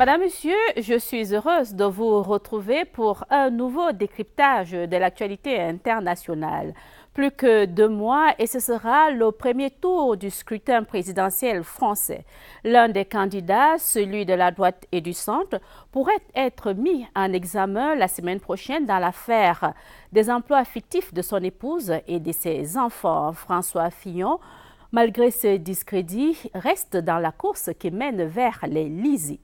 Madame, Monsieur, je suis heureuse de vous retrouver pour un nouveau décryptage de l'actualité internationale. Plus que 2 mois et ce sera le premier tour du scrutin présidentiel français. L'un des candidats, celui de la droite et du centre, pourrait être mis en examen la semaine prochaine dans l'affaire des emplois fictifs de son épouse et de ses enfants. François Fillon, malgré ce discrédit, reste dans la course qui mène vers l'Élysée.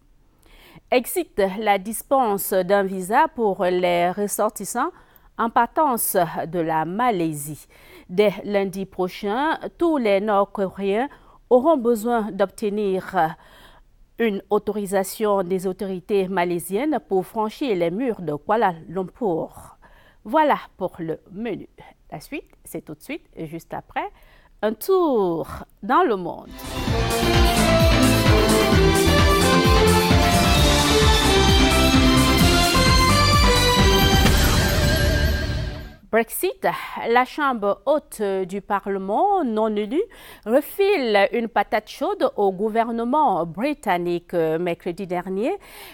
Exit la dispense d'un visa pour les ressortissants en partance de la Malaisie. Dès lundi prochain, tous les Nord-Coréens auront besoin d'obtenir une autorisation des autorités malaisiennes pour franchir les murs de Kuala Lumpur. Voilà pour le menu. La suite, c'est tout de suite, juste après, un tour dans le monde. Brexit, la Chambre haute du Parlement non élue refile une patate chaude au gouvernement britannique. Mercredi dernier,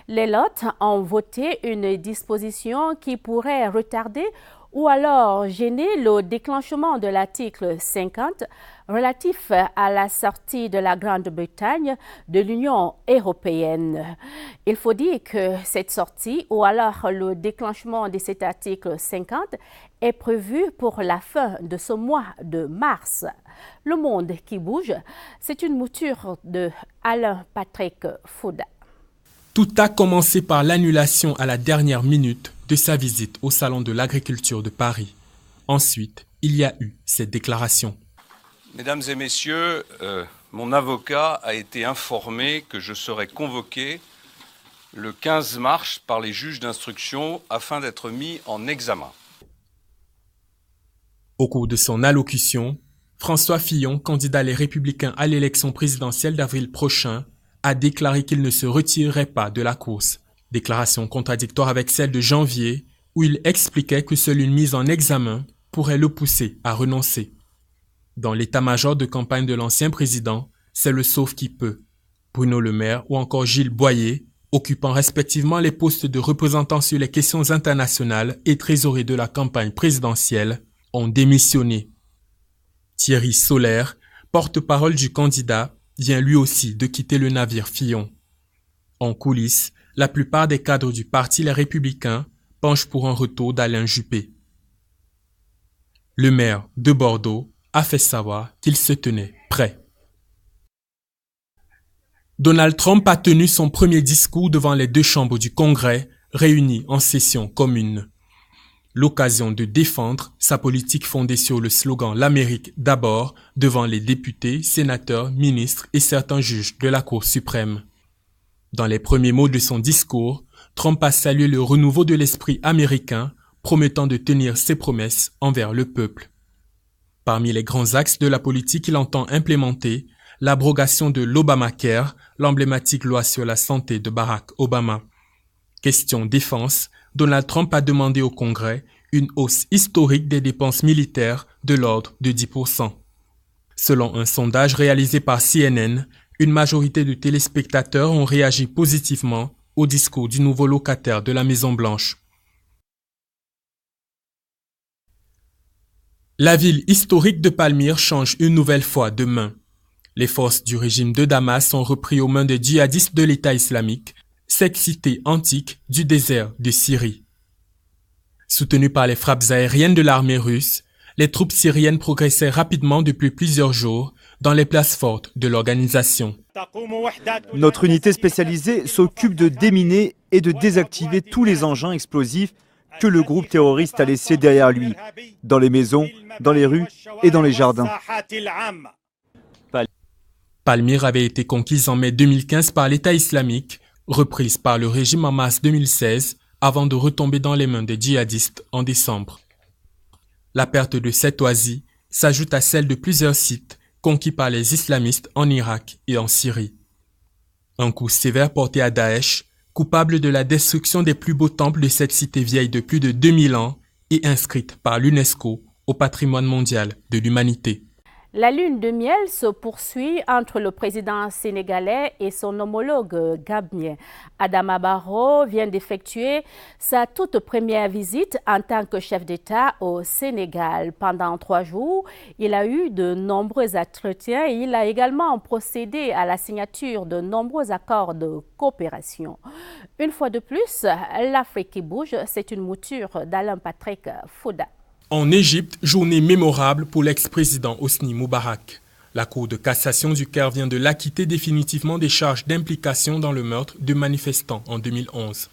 les Lords ont voté une disposition qui pourrait retarder ou alors gêner le déclenchement de l'article 50 relatif à la sortie de la Grande-Bretagne de l'Union européenne. Il faut dire que cette sortie ou alors le déclenchement de cet article 50 est prévu pour la fin de ce mois de mars. Le monde qui bouge, c'est une mouture de Alain Patrick Fouda. Tout a commencé par l'annulation à la dernière minute de sa visite au Salon de l'Agriculture de Paris. Ensuite, il y a eu cette déclaration. Mesdames et messieurs, mon avocat a été informé que je serai convoqué le 15 mars par les juges d'instruction afin d'être mis en examen. Au cours de son allocution, François Fillon, candidat Les Républicains à l'élection présidentielle d'avril prochain, a déclaré qu'il ne se retirerait pas de la course. Déclaration contradictoire avec celle de janvier, où il expliquait que seule une mise en examen pourrait le pousser à renoncer. Dans l'état-major de campagne de l'ancien président, c'est le sauve qui peut. Bruno Le Maire ou encore Gilles Boyer, occupant respectivement les postes de représentants sur les questions internationales et trésorier de la campagne présidentielle, ont démissionné. Thierry Solaire, porte-parole du candidat, vient lui aussi de quitter le navire Fillon. En coulisses, la plupart des cadres du parti Les Républicains penchent pour un retour d'Alain Juppé. Le maire de Bordeaux a fait savoir qu'il se tenait prêt. Donald Trump a tenu son premier discours devant les 2 chambres du Congrès réunies en session commune. L'occasion de défendre sa politique fondée sur le slogan « L'Amérique d'abord » devant les députés, sénateurs, ministres et certains juges de la Cour suprême. Dans les premiers mots de son discours, Trump a salué le renouveau de l'esprit américain, promettant de tenir ses promesses envers le peuple. Parmi les grands axes de la politique qu'il entend implémenter, l'abrogation de l'Obamacare, l'emblématique loi sur la santé de Barack Obama. Question défense, Donald Trump a demandé au Congrès une hausse historique des dépenses militaires de l'ordre de 10%. Selon un sondage réalisé par CNN, une majorité de téléspectateurs ont réagi positivement au discours du nouveau locataire de la Maison-Blanche. La ville historique de Palmyre change une nouvelle fois de main. Les forces du régime de Damas sont repris aux mains des djihadistes de l'État islamique, cette cité antique du désert de Syrie. Soutenues par les frappes aériennes de l'armée russe, les troupes syriennes progressaient rapidement depuis plusieurs jours dans les places fortes de l'organisation. Notre unité spécialisée s'occupe de déminer et de désactiver tous les engins explosifs que le groupe terroriste a laissés derrière lui, dans les maisons, dans les rues et dans les jardins. Palmyre avait été conquise en mai 2015 par l'État islamique, reprise par le régime en mars 2016, avant de retomber dans les mains des djihadistes en décembre. La perte de cette oasis s'ajoute à celle de plusieurs sites conquis par les islamistes en Irak et en Syrie. Un coup sévère porté à Daesh, coupable de la destruction des plus beaux temples de cette cité vieille de plus de 2000 ans et inscrite par l'UNESCO au patrimoine mondial de l'humanité. La lune de miel se poursuit entre le président sénégalais et son homologue gabonais. Adama Barrow vient d'effectuer sa toute première visite en tant que chef d'État au Sénégal. Pendant 3 jours, il a eu de nombreux entretiens et il a également procédé à la signature de nombreux accords de coopération. Une fois de plus, l'Afrique qui bouge, c'est une mouture d'Alain Patrick Fouda. En Égypte, journée mémorable pour l'ex-président Hosni Moubarak. La Cour de cassation du Caire vient de l'acquitter définitivement des charges d'implication dans le meurtre de manifestants en 2011.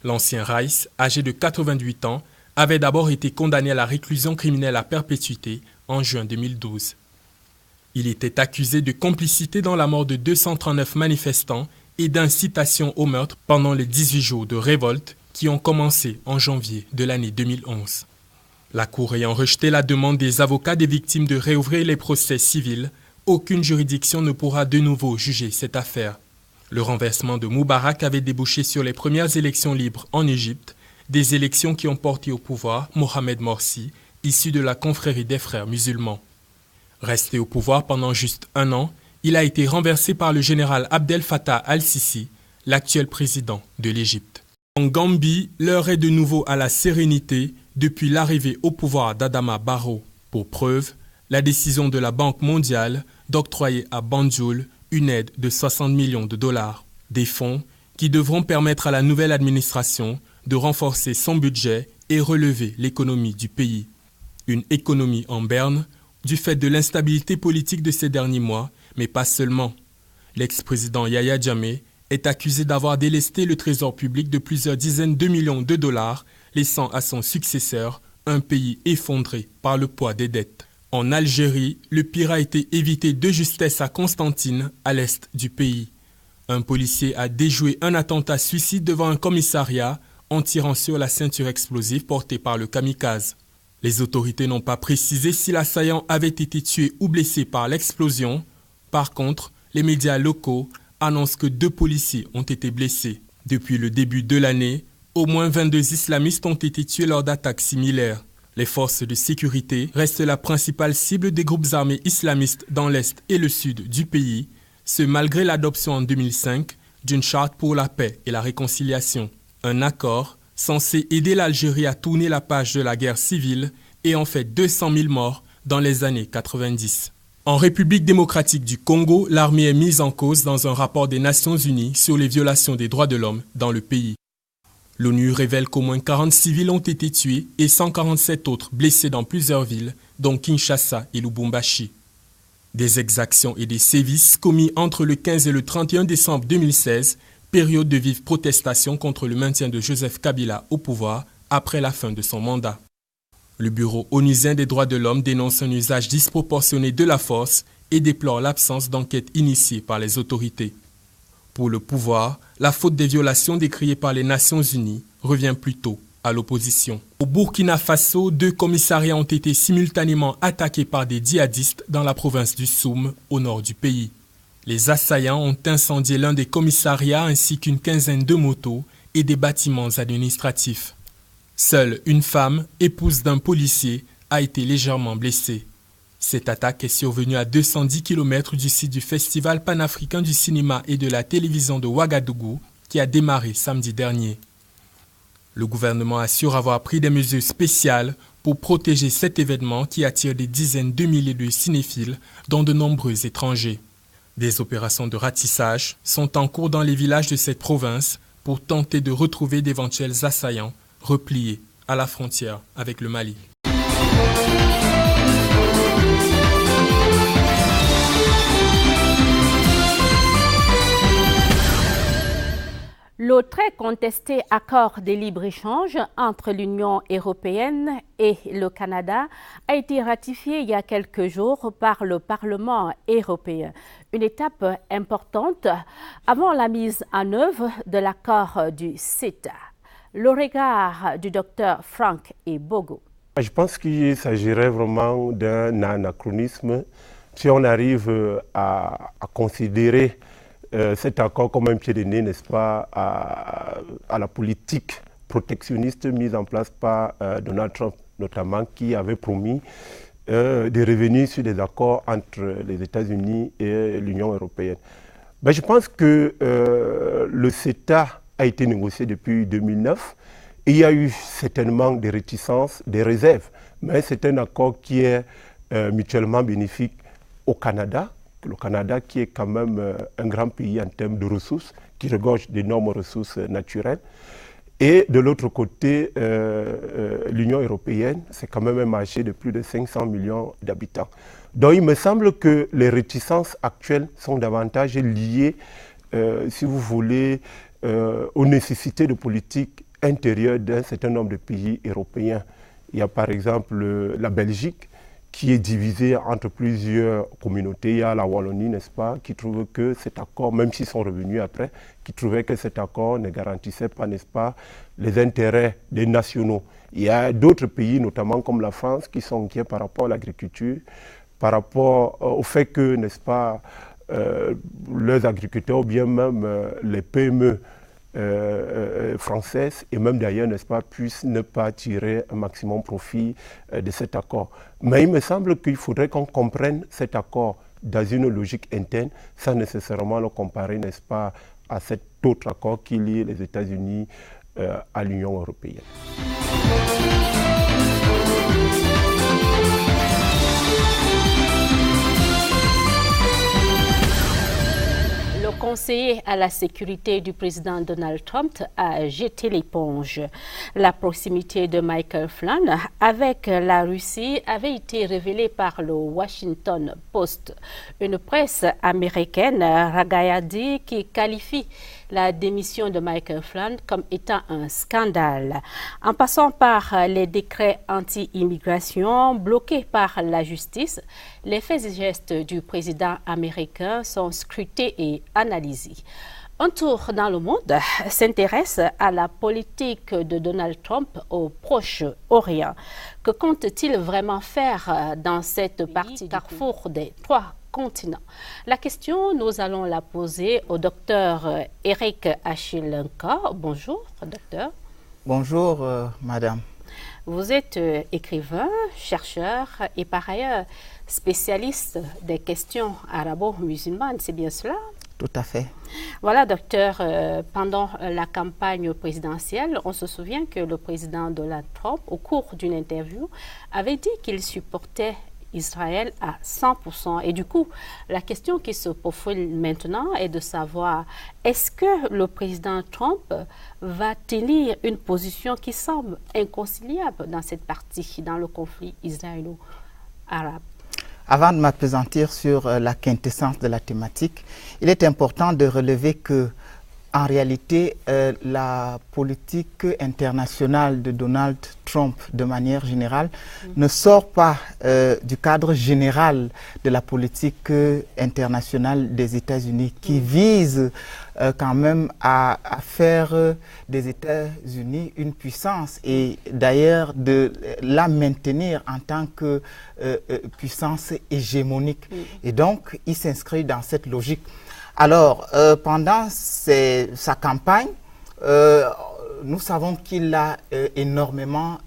L'ancien Raïs, âgé de 88 ans, avait d'abord été condamné à la réclusion criminelle à perpétuité en juin 2012. Il était accusé de complicité dans la mort de 239 manifestants et d'incitation au meurtre pendant les 18 jours de révolte qui ont commencé en janvier de l'année 2011. La Cour ayant rejeté la demande des avocats des victimes de réouvrir les procès civils, aucune juridiction ne pourra de nouveau juger cette affaire. Le renversement de Moubarak avait débouché sur les premières élections libres en Égypte, des élections qui ont porté au pouvoir Mohamed Morsi, issu de la confrérie des frères musulmans. Resté au pouvoir pendant juste 1 an, il a été renversé par le général Abdel Fattah al-Sisi, l'actuel président de l'Égypte. En Gambie, l'heure est de nouveau à la sérénité depuis l'arrivée au pouvoir d'Adama Barrow. Pour preuve, la décision de la Banque mondiale d'octroyer à Banjul une aide de 60 millions de dollars. Des fonds qui devront permettre à la nouvelle administration de renforcer son budget et relever l'économie du pays. Une économie en berne du fait de l'instabilité politique de ces derniers mois, mais pas seulement. L'ex-président Yahya Jammeh est accusé d'avoir délesté le trésor public de plusieurs dizaines de millions de dollars, laissant à son successeur un pays effondré par le poids des dettes. En Algérie, le pire a été évité de justesse à Constantine, à l'est du pays. Un policier a déjoué un attentat suicide devant un commissariat en tirant sur la ceinture explosive portée par le kamikaze. Les autorités n'ont pas précisé si l'assaillant avait été tué ou blessé par l'explosion. Par contre, les médias locaux annoncent que 2 policiers ont été blessés. Depuis le début de l'année, au moins 22 islamistes ont été tués lors d'attaques similaires. Les forces de sécurité restent la principale cible des groupes armés islamistes dans l'est et le sud du pays, ce malgré l'adoption en 2005 d'une charte pour la paix et la réconciliation. Un accord censé aider l'Algérie à tourner la page de la guerre civile et en fait 200 000 morts dans les années 90. En République démocratique du Congo, l'armée est mise en cause dans un rapport des Nations Unies sur les violations des droits de l'homme dans le pays. L'ONU révèle qu'au moins 40 civils ont été tués et 147 autres blessés dans plusieurs villes, dont Kinshasa et Lubumbashi. Des exactions et des sévices commis entre le 15 et le 31 décembre 2016, période de vive protestation contre le maintien de Joseph Kabila au pouvoir après la fin de son mandat. Le Bureau onusien des droits de l'homme dénonce un usage disproportionné de la force et déplore l'absence d'enquête initiée par les autorités. Pour le pouvoir, la faute des violations décriées par les Nations Unies revient plutôt à l'opposition. Au Burkina Faso, 2 commissariats ont été simultanément attaqués par des djihadistes dans la province du Soum, au nord du pays. Les assaillants ont incendié l'un des commissariats ainsi qu'une quinzaine de motos et des bâtiments administratifs. Seule une femme, épouse d'un policier, a été légèrement blessée. Cette attaque est survenue à 210 km du site du Festival panafricain du cinéma et de la télévision de Ouagadougou qui a démarré samedi dernier. Le gouvernement assure avoir pris des mesures spéciales pour protéger cet événement qui attire des dizaines de milliers de cinéphiles, dont de nombreux étrangers. Des opérations de ratissage sont en cours dans les villages de cette province pour tenter de retrouver d'éventuels assaillants repliés à la frontière avec le Mali. Le très contesté accord de libre-échange entre l'Union européenne et le Canada a été ratifié il y a quelques jours par le Parlement européen. Une étape importante avant la mise en œuvre de l'accord du CETA. Le regard du docteur Frank Ebogo. Je pense qu'il s'agirait vraiment d'un anachronisme si on arrive à considérer cet accord comme un pied de nez, n'est-ce pas, à la politique protectionniste mise en place par Donald Trump, notamment, qui avait promis de revenir sur des accords entre les États-Unis et l'Union européenne. Ben, je pense que le CETA a été négocié depuis 2009. Et il y a eu certainement des réticences, des réserves, mais c'est un accord qui est mutuellement bénéfique au Canada. Le Canada qui est quand même un grand pays en termes de ressources, qui regorge d'énormes ressources naturelles. Et de l'autre côté, l'Union européenne, c'est quand même un marché de plus de 500 millions d'habitants. Donc il me semble que les réticences actuelles sont davantage liées, si vous voulez, aux nécessités de politique intérieure d'un certain nombre de pays européens. Il y a par exemple la Belgique, qui est divisée entre plusieurs communautés. Il y a la Wallonie, n'est-ce pas, qui trouve que cet accord, même s'ils sont revenus après, qui trouvait que cet accord ne garantissait pas, n'est-ce pas, les intérêts des nationaux. Il y a d'autres pays, notamment comme la France, qui sont inquiets par rapport à l'agriculture, par rapport au fait que, n'est-ce pas, leurs agriculteurs ou bien même les PME françaises et même d'ailleurs, n'est-ce pas, puissent ne pas tirer un maximum profit de cet accord. Mais il me semble qu'il faudrait qu'on comprenne cet accord dans une logique interne, sans nécessairement le comparer, n'est-ce pas, à cet autre accord qui lie les États-Unis à l'Union européenne. Le conseiller à la sécurité du président Donald Trump a jeté l'éponge. La proximité de Michael Flynn avec la Russie avait été révélée par le Washington Post. Une presse américaine, Ragayadi, qui qualifie la démission de Michael Flynn comme étant un scandale. En passant par les décrets anti-immigration bloqués par la justice, les faits et gestes du président américain sont scrutés et analysés. Un tour dans le monde s'intéresse à la politique de Donald Trump au Proche-Orient. Que compte-t-il vraiment faire dans cette partie du carrefour des trois continents? La question, nous allons la poser au docteur Eric Achilenka. Bonjour, docteur. Bonjour, madame. Vous êtes écrivain, chercheur et par ailleurs spécialiste des questions arabo-musulmanes, c'est bien cela? Tout à fait. Voilà, docteur, pendant la campagne présidentielle, on se souvient que le président Donald Trump, au cours d'une interview, avait dit qu'il supportait Israël à 100%. Et du coup, la question qui se profile maintenant est de savoir, est-ce que le président Trump va tenir une position qui semble inconciliable dans cette partie, dans le conflit israélo-arabe? Avant de m'appesantir sur la quintessence de la thématique, il est important de relever que, en réalité, la politique internationale de Donald Trump, de manière générale, ne sort pas du cadre général de la politique internationale des États-Unis, qui vise quand même à faire des États-Unis une puissance et d'ailleurs de la maintenir en tant que puissance hégémonique. Et donc, il s'inscrit dans cette logique. Alors, pendant sa campagne, nous savons qu'il a énormément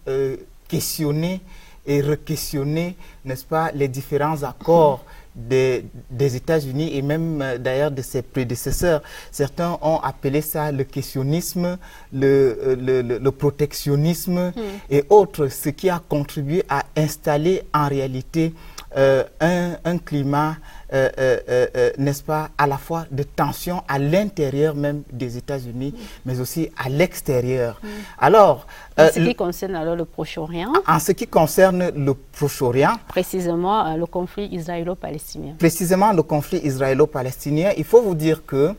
questionné et re-questionné, n'est-ce pas, les différents accords des États-Unis et même d'ailleurs de ses prédécesseurs. Certains ont appelé ça le questionnisme, le protectionnisme et autres, ce qui a contribué à installer en réalité un climat, n'est-ce pas, à la fois de tension à l'intérieur même des États-Unis, mais aussi à l'extérieur. Alors, en ce qui concerne alors le Proche-Orient. En ce qui concerne le Proche-Orient. Précisément le conflit israélo-palestinien. Précisément le conflit israélo-palestinien, il faut vous dire que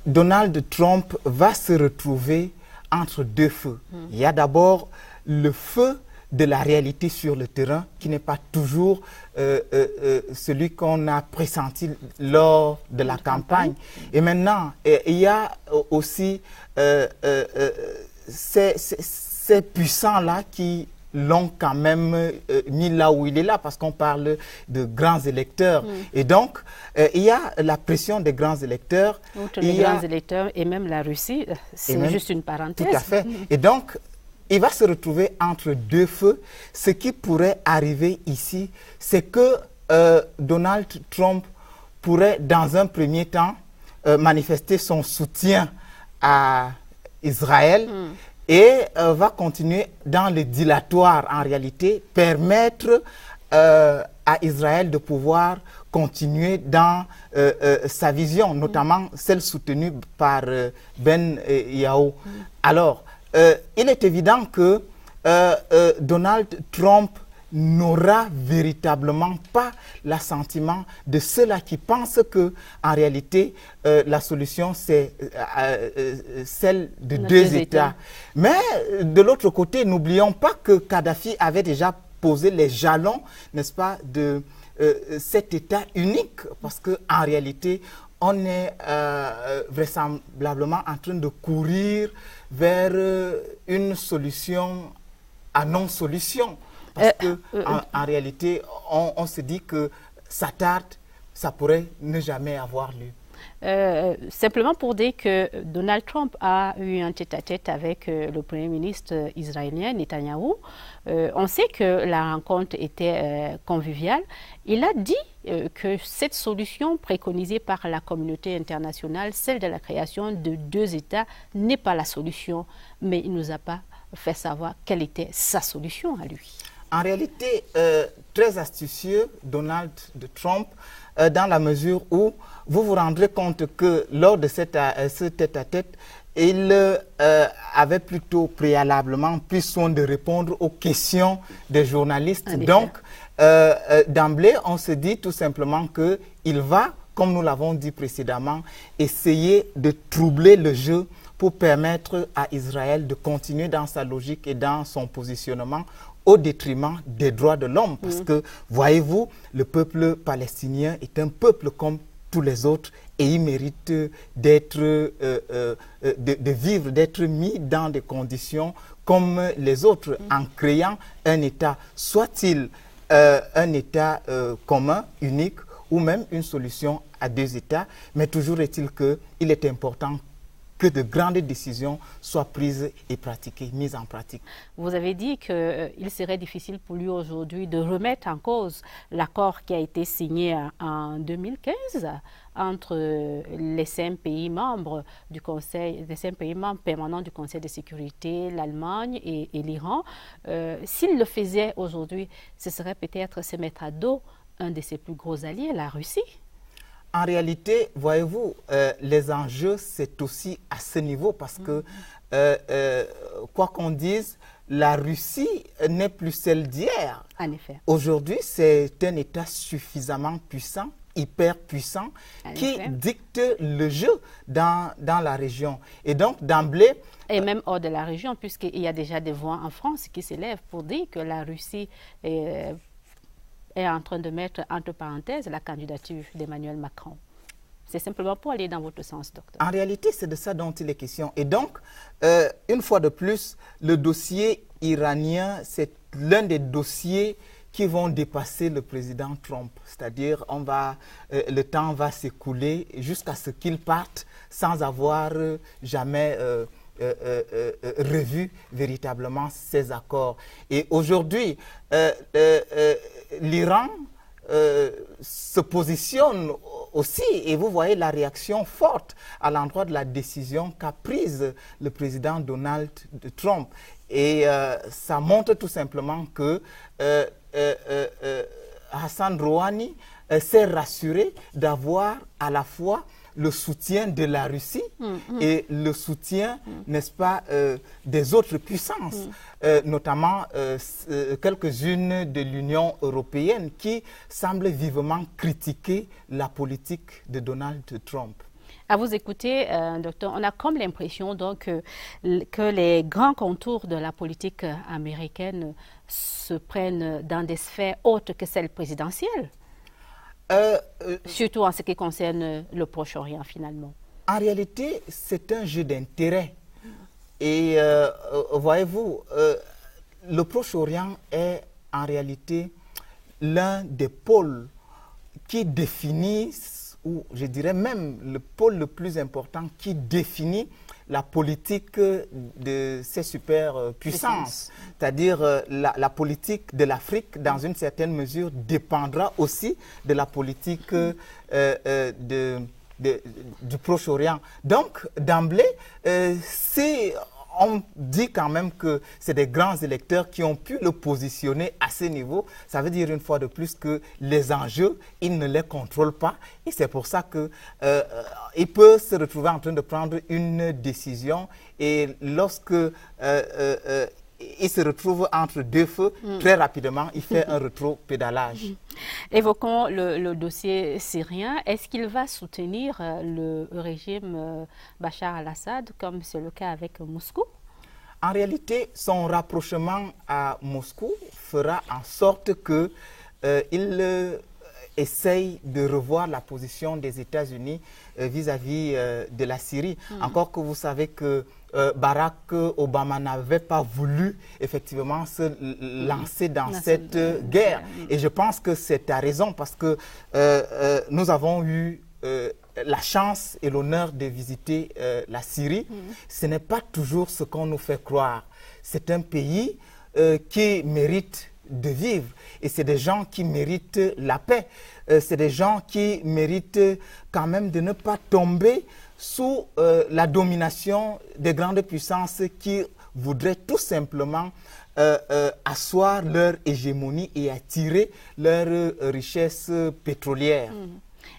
Donald Trump va se retrouver entre deux feux. Il y a d'abord le feu de la réalité sur le terrain, qui n'est pas toujours celui qu'on a pressenti lors de la campagne. Et maintenant, il y a aussi ces puissants-là qui l'ont quand même mis là où il est là, parce qu'on parle de grands électeurs. Et donc, il y a la pression des grands électeurs. Outre les grands électeurs et même la Russie, c'est juste une parenthèse. Tout à fait. Et donc, il va se retrouver entre deux feux. Ce qui pourrait arriver ici, c'est que Donald Trump pourrait, dans un premier temps, manifester son soutien à Israël et va continuer dans le dilatoire, en réalité, permettre à Israël de pouvoir continuer dans sa vision, notamment celle soutenue par Ben Yahou. Alors, il est évident que Donald Trump n'aura véritablement pas l'assentiment de ceux-là qui pensent que, en réalité, la solution, c'est celle de deux États. Mais, de l'autre côté, n'oublions pas que Kadhafi avait déjà posé les jalons, n'est-ce pas, de cet État unique, parce qu'en réalité, on est vraisemblablement en train de courir vers une solution à non-solution. Parce qu'en réalité, on se dit que ça tarde, ça pourrait ne jamais avoir lieu. Simplement pour dire que Donald Trump a eu un tête-à-tête avec le Premier ministre israélien, Netanyahou. On sait que la rencontre était conviviale. Il a dit que cette solution préconisée par la communauté internationale, celle de la création de deux États, n'est pas la solution. Mais il ne nous a pas fait savoir quelle était sa solution à lui. En réalité, très astucieux, Donald Trump, dans la mesure où vous vous rendrez compte que lors de ce tête-à-tête, il avait plutôt préalablement pris soin de répondre aux questions des journalistes. Donc, d'emblée, on se dit tout simplement qu'il va, comme nous l'avons dit précédemment, essayer de troubler le jeu pour permettre à Israël de continuer dans sa logique et dans son positionnement au détriment des droits de l'homme. Parce que, voyez-vous, le peuple palestinien est un peuple comme tous les autres et il mérite d'être, de vivre, d'être mis dans des conditions comme les autres, en créant un État, soit-il un État commun, unique, ou même une solution à deux États. Mais toujours est-il qu'il est important que de grandes décisions soient prises et pratiquées, mises en pratique. Vous avez dit qu'il serait difficile pour lui aujourd'hui de remettre en cause l'accord qui a été signé en 2015 entre les 5 pays membres du Conseil, les 5 pays membres permanents du Conseil de sécurité, l'Allemagne et l'Iran. S'il le faisait aujourd'hui, ce serait peut-être se mettre à dos un de ses plus gros alliés, la Russie. En réalité, voyez-vous, les enjeux, c'est aussi à ce niveau parce que, quoi qu'on dise, la Russie n'est plus celle d'hier. En effet. Aujourd'hui, c'est un État suffisamment puissant, hyper puissant, qui dicte le jeu dans la région. Et donc, d'emblée... Et même hors de la région, puisqu'il y a déjà des voix en France qui s'élèvent pour dire que la Russie est en train de mettre entre parenthèses la candidature d'Emmanuel Macron. C'est simplement pour aller dans votre sens, docteur. En réalité, c'est de ça dont il est question. Et donc, une fois de plus, le dossier iranien, c'est l'un des dossiers qui vont dépasser le président Trump. C'est-à-dire, le temps va s'écouler jusqu'à ce qu'il parte sans avoir jamais revu véritablement ces accords. Et aujourd'hui, l'Iran se positionne aussi, et vous voyez la réaction forte à l'endroit de la décision qu'a prise le président Donald Trump. Et ça montre tout simplement que Hassan Rouhani s'est rassuré d'avoir à la fois le soutien de la Russie et le soutien, n'est-ce pas, des autres puissances, notamment quelques-unes de l'Union européenne qui semblent vivement critiquer la politique de Donald Trump. À vous écouter, docteur, on a comme l'impression donc que les grands contours de la politique américaine se prennent dans des sphères autres que celles présidentielles. Surtout en ce qui concerne le Proche-Orient, finalement. En réalité, c'est un jeu d'intérêt. Et voyez-vous, le Proche-Orient est en réalité l'un des pôles qui définissent, ou je dirais même le pôle le plus important qui définit la politique de ces superpuissances. C'est-à-dire la politique de l'Afrique, dans une certaine mesure, dépendra aussi de la politique du Proche-Orient. Donc, d'emblée, on dit quand même que c'est des grands électeurs qui ont pu le positionner à ce niveau. Ça veut dire une fois de plus que les enjeux, ils ne les contrôlent pas. Et c'est pour ça qu'il peut se retrouver en train de prendre une décision. Et lorsque il se retrouve entre deux feux, très rapidement, il fait un rétro-pédalage. Évoquons le dossier syrien. Est-ce qu'il va soutenir le régime Bachar al-Assad, comme c'est le cas avec Moscou? En réalité, son rapprochement à Moscou fera en sorte qu'il essaye de revoir la position des États-Unis vis-à-vis de la Syrie. Encore que vous savez que Barack Obama n'avait pas voulu effectivement se lancer dans cette guerre. Et je pense que c'est à raison parce que nous avons eu la chance et l'honneur de visiter la Syrie. Ce n'est pas toujours ce qu'on nous fait croire. C'est un pays qui mérite de vivre et c'est des gens qui méritent la paix. C'est des gens qui méritent quand même de ne pas tomber sous la domination des grandes puissances qui voudraient tout simplement asseoir leur hégémonie et attirer leur richesse pétrolière.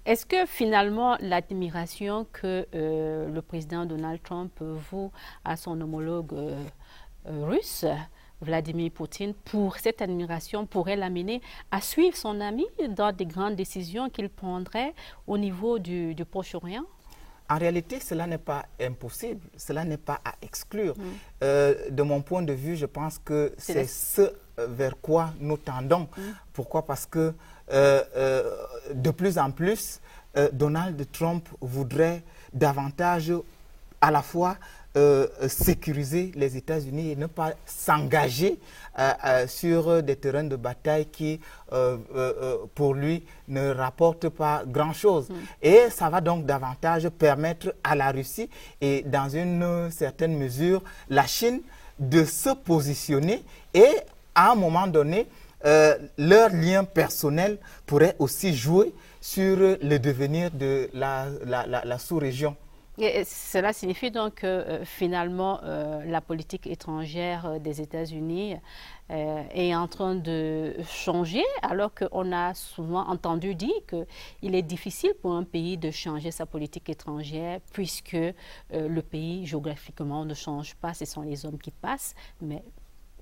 Est-ce que finalement l'admiration que le président Donald Trump voue à son homologue russe, Vladimir Poutine, pour cette admiration pourrait l'amener à suivre son ami dans des grandes décisions qu'il prendrait au niveau du Proche-Orient? En réalité, cela n'est pas impossible, cela n'est pas à exclure. De mon point de vue, je pense que c'est ce vers quoi nous tendons. Pourquoi? Parce que de plus en plus, Donald Trump voudrait davantage à la fois sécuriser les États-Unis et ne pas s'engager sur des terrains de bataille qui, pour lui, ne rapportent pas grand-chose. Et ça va donc davantage permettre à la Russie et, dans une certaine mesure, la Chine de se positionner et, à un moment donné, leur lien personnel pourrait aussi jouer sur le devenir de la sous-région. Et cela signifie donc que finalement la politique étrangère des États-Unis est en train de changer, alors qu'on a souvent entendu dire qu'il est difficile pour un pays de changer sa politique étrangère puisque le pays géographiquement ne change pas, ce sont les hommes qui passent, mais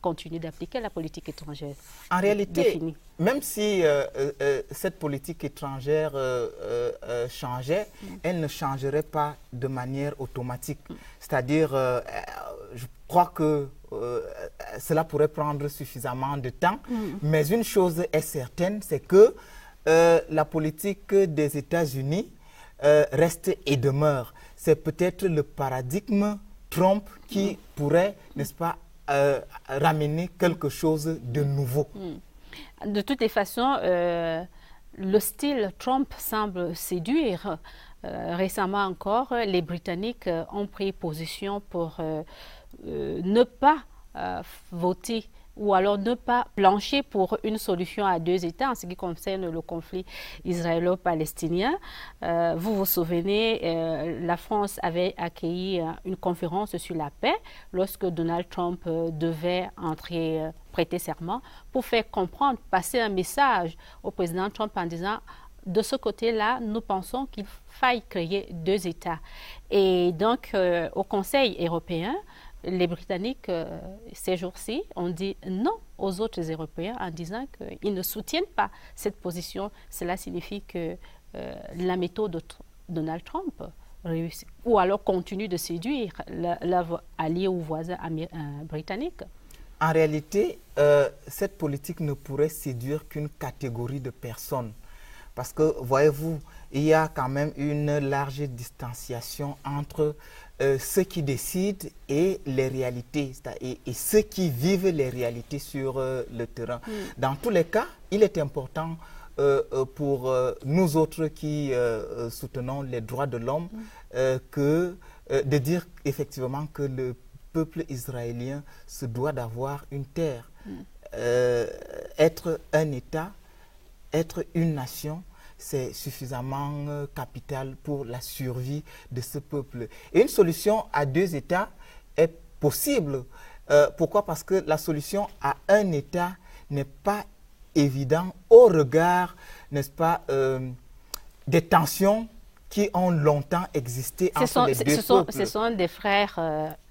continue d'appliquer la politique étrangère. En réalité, même si cette politique étrangère changeait, elle ne changerait pas de manière automatique. C'est-à-dire, je crois que cela pourrait prendre suffisamment de temps, mais une chose est certaine, c'est que la politique des États-Unis reste et demeure. C'est peut-être le paradigme Trump qui pourrait, n'est-ce pas, ramener quelque chose de nouveau. De toutes les façons, le style Trump semble séduire. Récemment encore, les Britanniques ont pris position pour ne pas voter ou alors ne pas plancher pour une solution à deux États en ce qui concerne le conflit israélo-palestinien. Vous vous souvenez, la France avait accueilli une conférence sur la paix lorsque Donald Trump devait prêter serment pour faire comprendre, passer un message au président Trump en disant de ce côté-là, nous pensons qu'il faille créer deux États. Et donc, au Conseil européen, les Britanniques, ces jours-ci, ont dit non aux autres Européens en disant qu'ils ne soutiennent pas cette position. Cela signifie que la méthode de Donald Trump réussit, ou alors continue de séduire leurs alliés ou voisins britanniques. En réalité, cette politique ne pourrait séduire qu'une catégorie de personnes. Parce que, voyez-vous, il y a quand même une large distanciation entre ceux qui décident et les réalités, et ceux qui vivent les réalités sur le terrain. Dans tous les cas, il est important pour nous autres qui soutenons les droits de l'homme que de dire effectivement que le peuple israélien se doit d'avoir une terre. Être un État, être une nation, c'est suffisamment capital pour la survie de ce peuple. Et une solution à 2 États est possible. Pourquoi? Parce que la solution à un État n'est pas évidente au regard, n'est-ce pas, des tensions qui ont longtemps existé entre les deux peuples. Ce sont des frères,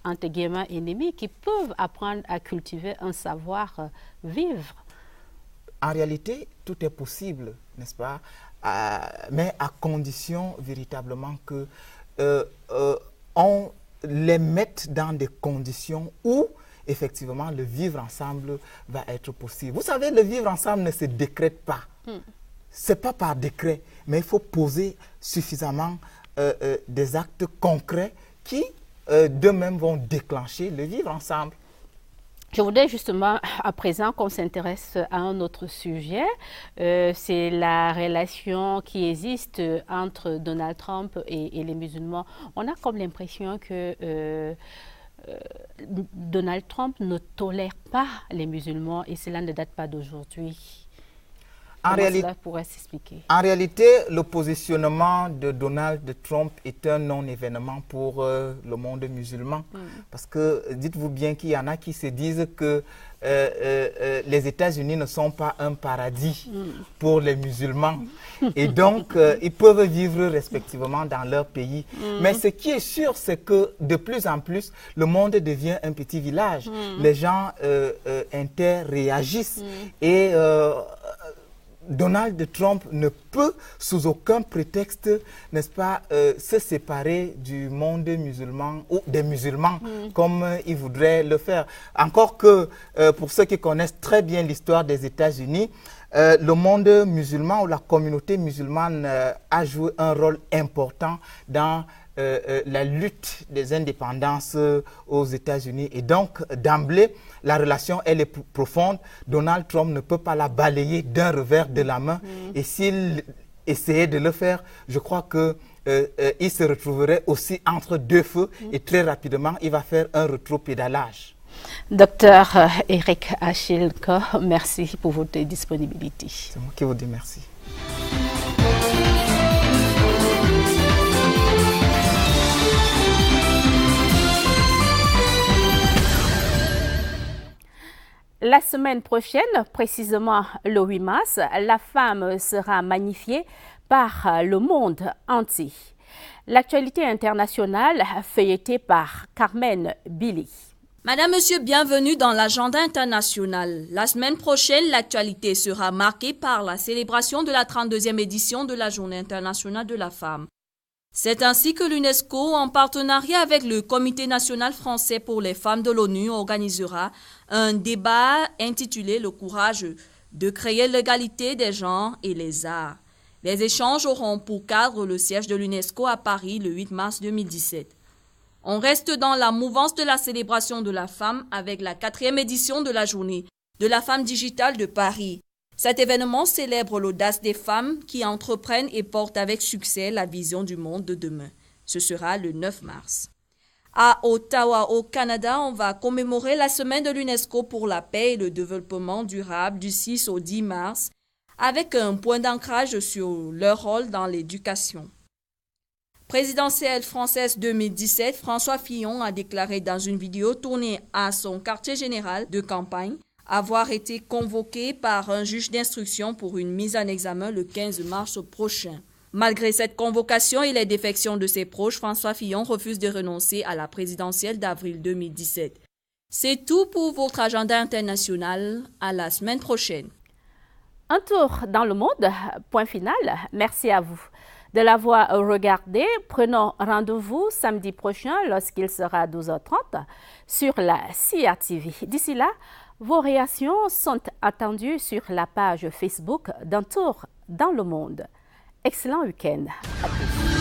entre guillemets, ennemis qui peuvent apprendre à cultiver un savoir-vivre. En réalité, tout est possible, n'est-ce pas? Mais à condition véritablement que on les mette dans des conditions où effectivement le vivre ensemble va être possible. Vous savez, le vivre ensemble ne se décrète pas. Ce n'est pas par décret, mais il faut poser suffisamment des actes concrets qui d'eux-mêmes vont déclencher le vivre ensemble. Je voudrais justement à présent qu'on s'intéresse à un autre sujet, c'est la relation qui existe entre Donald Trump et les musulmans. On a comme l'impression que Donald Trump ne tolère pas les musulmans et cela ne date pas d'aujourd'hui. Cela pourrait s'expliquer? En réalité, le positionnement de Donald Trump est un non-événement pour le monde musulman. Parce que dites-vous bien qu'il y en a qui se disent que les États-Unis ne sont pas un paradis pour les musulmans. Et donc, ils peuvent vivre respectivement dans leur pays. Mais ce qui est sûr, c'est que de plus en plus, le monde devient un petit village. Les gens interréagissent. Et Donald Trump ne peut, sous aucun prétexte, n'est-ce pas, se séparer du monde musulman ou des musulmans comme il voudrait le faire. Encore que, pour ceux qui connaissent très bien l'histoire des États-Unis, le monde musulman ou la communauté musulmane a joué un rôle important dans la lutte des indépendances aux États-Unis. Et donc, d'emblée, la relation, elle est profonde. Donald Trump ne peut pas la balayer d'un revers de la main. Et s'il essayait de le faire, je crois qu'il se retrouverait aussi entre 2 feux. Et très rapidement, il va faire un rétropédalage. Docteur Eric Achille-Ko, merci pour votre disponibilité. C'est moi qui vous dis merci. La semaine prochaine, précisément le 8 mars, la femme sera magnifiée par le monde entier. L'actualité internationale feuilletée par Carmen Billy. Madame, Monsieur, bienvenue dans l'agenda international. La semaine prochaine, l'actualité sera marquée par la célébration de la 32e édition de la Journée internationale de la femme. C'est ainsi que l'UNESCO, en partenariat avec le Comité national français pour les femmes de l'ONU, organisera un débat intitulé « Le courage de créer l'égalité des genres et les arts ». Les échanges auront pour cadre le siège de l'UNESCO à Paris le 8 mars 2017. On reste dans la mouvance de la célébration de la femme avec la 4e édition de la Journée de la femme digitale de Paris. Cet événement célèbre l'audace des femmes qui entreprennent et portent avec succès la vision du monde de demain. Ce sera le 9 mars. À Ottawa, au Canada, on va commémorer la semaine de l'UNESCO pour la paix et le développement durable du 6 au 10 mars, avec un point d'ancrage sur leur rôle dans l'éducation. Présidentielle française 2017, François Fillon a déclaré dans une vidéo tournée à son quartier général de campagne avoir été convoqué par un juge d'instruction pour une mise en examen le 15 mars prochain. Malgré cette convocation et les défections de ses proches, François Fillon refuse de renoncer à la présidentielle d'avril 2017. C'est tout pour votre agenda international. À la semaine prochaine. Un tour dans le monde, point final. Merci à vous de l'avoir regardé. Prenons rendez-vous samedi prochain lorsqu'il sera 12h30 sur la CRTV. D'ici là, vos réactions sont attendues sur la page Facebook d'Un tour dans le monde. Excellent week-end à tous.